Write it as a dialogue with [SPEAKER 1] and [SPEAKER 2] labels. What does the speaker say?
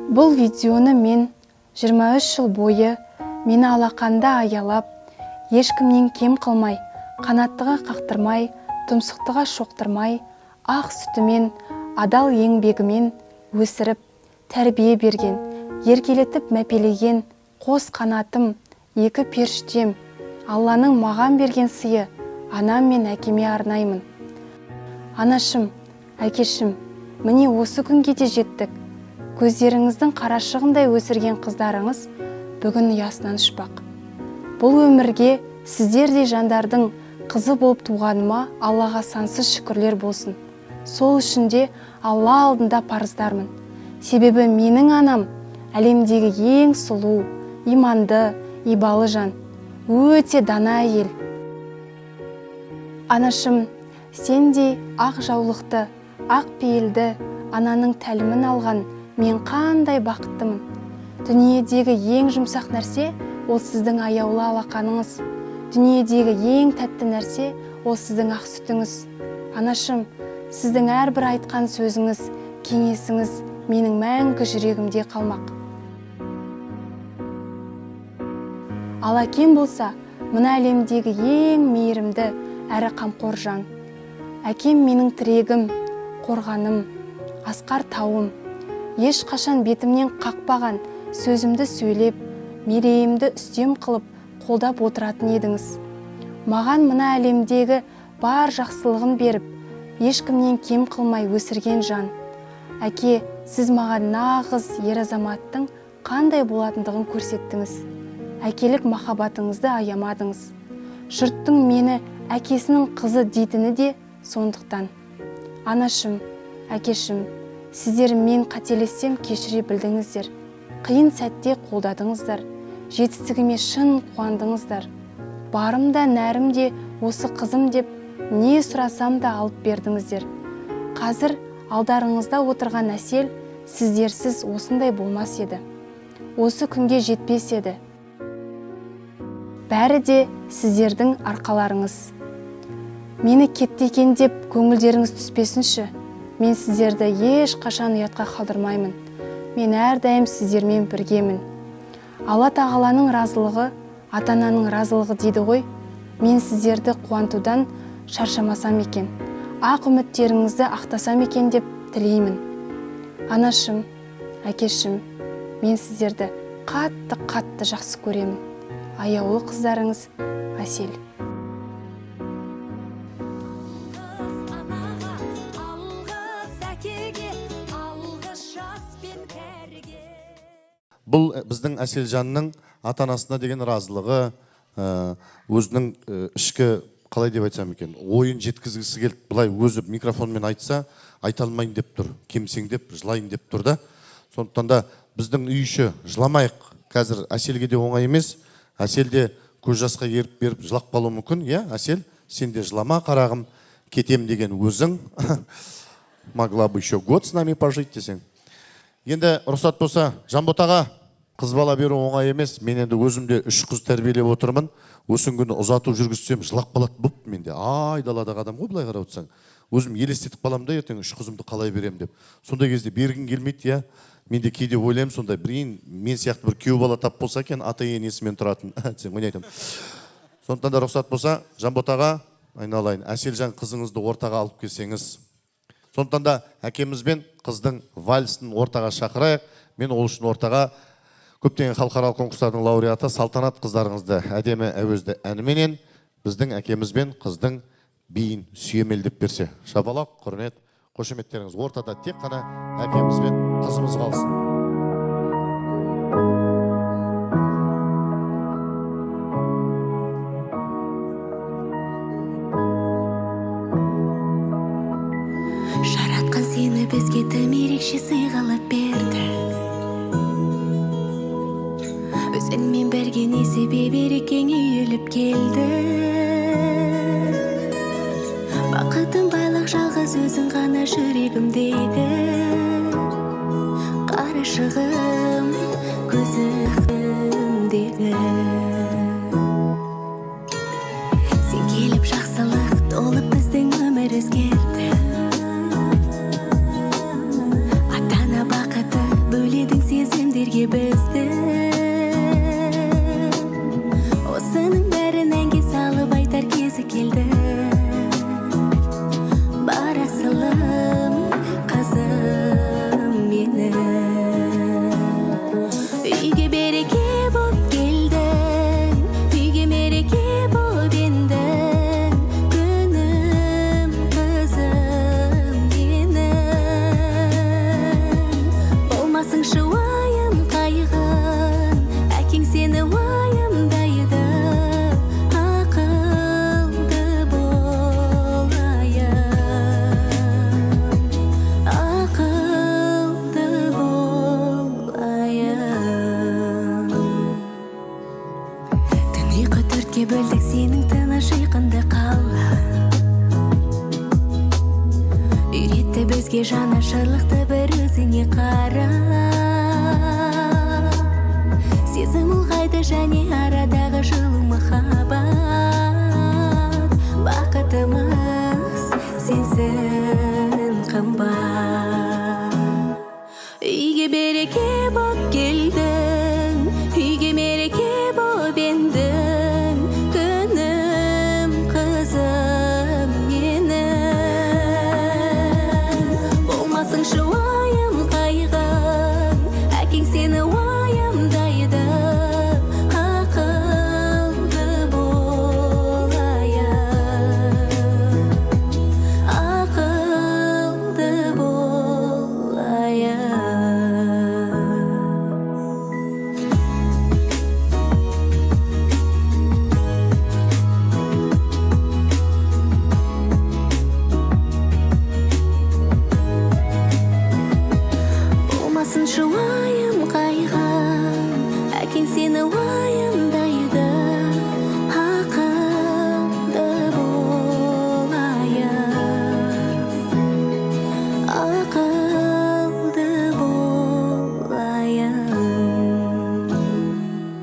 [SPEAKER 1] Бұл видеоны мен 23 жыл бойы мені алақанда аялап, ешкімнен кем қылмай, қанаттыға қақтырмай, тұмсықтыға шоқтырмай, ақ сүтімен, адал еңбегімен өсіріп, тәрбие берген, еркелетіп мәпелеген қос қанатым, екі періштем, Алланың маған берген сыйы анам мен әкеме арнаймын. Анашым, әкешім, міне осы күнге де жеттік. Көздеріңіздің қарашығындай өсірген қыздарыңыз бүгін ұясынан ұшпақ. Бұл өмірге сіздердей жандардың қызы болып туғаныма Аллаға сансыз шүкірлер болсын. Сол үшін де Алла алдында парыздармын. Себебі менің анам әлемдегі ең сұлу, иманды, ибалы жан, өте дана әйел. Анашым, сендей ақ жаулықты, ақ пейілді ананың тәлімін алған мен қандай бақыттымын. Дүниедегі ең жұмсақ нәрсе ол сіздің аяулы алақаныңыз. Дүниедегі ең тәтті нәрсе ол сіздің ақ сүтіңіз. Анашым, сіздің әрбір айтқан сөзіңіз, кеңесіңіз менің мәңгі жүрегімде қалмақ. Ал әкем болса, мына әлемдегі ең мейірімді әрі қамқор жан. Әкем менің тірегім, қорғаным, асқар тауым. Ешқашан бетімнен қақпаған сөзімді сөйлеп, мерейімді үстем қылып, қолдап отыратын едіңіз. Маған мына әлемдегі бар жақсылығын беріп, ешкімнен кем қылмай өсірген жан. Әке, сіз маған нағыз ер азаматтың қандай болатындығын көрсеттіңіз. Әкелік махаббатыңызды аямадыңыз. Жұрттың мені әкесінің қызы дейтіні де сондықтан. Анашым, әкешім, сіздер мен қателессем кешіре білдіңіздер. Қиын сәтте қолдадыңыздар. Жетістігіме шын қуандыңыздар. Барым да нәрім де осы қызым деп не сұрасам да алып бердіңіздер. Қазір алдарыңызда отырған әсел сіздерсіз осындай болмас еді. Осы күнге жетпес еді. Бәрі де сіздердің арқаларыңыз. Мені кетті екен деп көңілдеріңіз түспесінші. Мен сіздерді еш қашан ұятқа қалдырмаймын. Мен әрдайым сіздермен біргемін. Алла тағаланың разылығы, ата-ананың разылығы дейді ғой. Мен сіздерді қуантудан шаршамасам екен. Ақ үміттеріңізді ақтасам екен деп тілеймін. Анашым, әкешім, мен сіздерді қатты жақсы көремін. Аяулы қыздарыңыз Әсел.
[SPEAKER 2] Бұл біздің Әселжанның ата-анасына деген разылығы, өзінің ішкі, қалай деп айтсам екен, ойын жеткізгісі келіп, бұлай өзі микрофонмен айтса, айта алмайын деп тұр, кемсеңдеп, жылайын деп тұр да. Сондықтан да біздің үй іші жыламайық. Қазір Әселге де оңай емес. Әсел де көз жасқа еріп беріп жылап қалуы мүмкін. Иә, Әсел, сен де жылама қарағым, кетем деген өзің. Могла бы еще год с нами пожить десең. Енді рұқсат болса, Жанботаға қыз бала беру оңай емес. Мен енді өзімде 3 қыз тәрбиелеп отырмын. Өсін күні ұзату жүргізсем жылап қалады бұп менде. Ай, даладағы адам ғой, былай қарап отырсаң. Өзім елестетіп қалам да, ертең 3 қызымды қалай берем деп. Сондай кезде бергің келмейді, иә. Мен де кейде ойлаймын, сондай мен сияқты бір күйеу бала тап болса екен, ата енесімен тұратын. Сен мені айтам. Сондықтан да рұқсат болса, Жанботаға айналайын, Әселжан қызыңызды ортаға алып келсеңіз. Сондықтан да әкемізбен қыздың вальсін ортаға шақырайық. Мен ол үшін ортаға көптеген халықаралық конкурстардың лауреаты Салтанат қыздарыңызды әдемі әуезді әніменен біздің әкемізбен қыздың биін сүйемелдеп берсе. Шапалақ, құрмет, қошеметтеріңіз ортада тек қана әкемізбен қызымыз қалсын.
[SPEAKER 3] Жаратқан сені бізге тым ерекше сыйлап берді. Өзіңмен бірге несібе берекең үйіліп келді. Бақытым байлық жалғыз өзің ғана жүрегімдегі. Қарашығым көзімдегі. Сен келіп жақсылық толып біздің өмір өзгерді. Ата-ана бақыты бөледің сезім Бізге жанашырлықты бір өзіңе қара. Сезім ұлғайды және арадағы жылу махаббат. Бақытымыз сенсін қымбат. Үйге береке боп келдің, үйге мереке боп ендің, күнім қызым менің. Болмасыншы уайым қайғың, әкең сені уайымдайды. Ақылды болайық, ақылды болайық. Болмасыншы уайым